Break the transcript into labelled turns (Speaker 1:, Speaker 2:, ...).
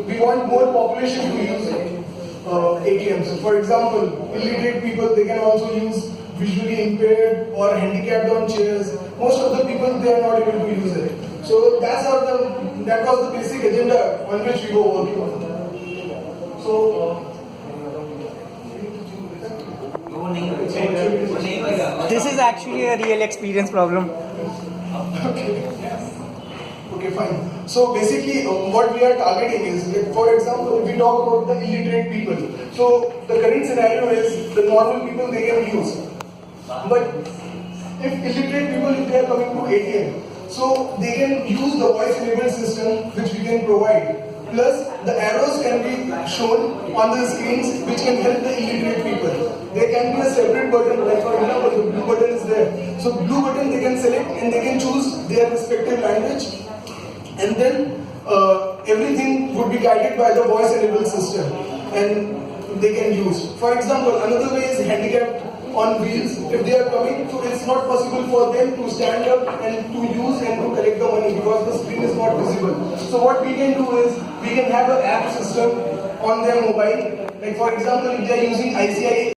Speaker 1: we want more population to use ATMs. For example, illiterate people, they can also use visually impaired or handicapped on chairs. Most of the people, they are not able to use it. So that was the basic agenda on which we were working on. So
Speaker 2: this is actually a real experience problem.
Speaker 1: Okay, fine. So basically, what we are targeting is, like, for example, if we talk about the illiterate people. So the current scenario is the normal people, they can use. But if illiterate people, if they are coming to ATM, so they can use the voice-enabled system which we can provide. Plus, the arrows can be shown on the screens which can help the illiterate people. There can be a separate button, like for example, the blue button is there. So blue button they can select and they can choose their respective language. And then everything would be guided by the voice-enabled system. And they can use. For example, another way is handicapped on wheels. If they are coming, so it's not possible for them to stand up and to use and to collect the money because the screen is not visible. So what we can do is, we can have an app system on their mobile. Like for example, if they are using ICI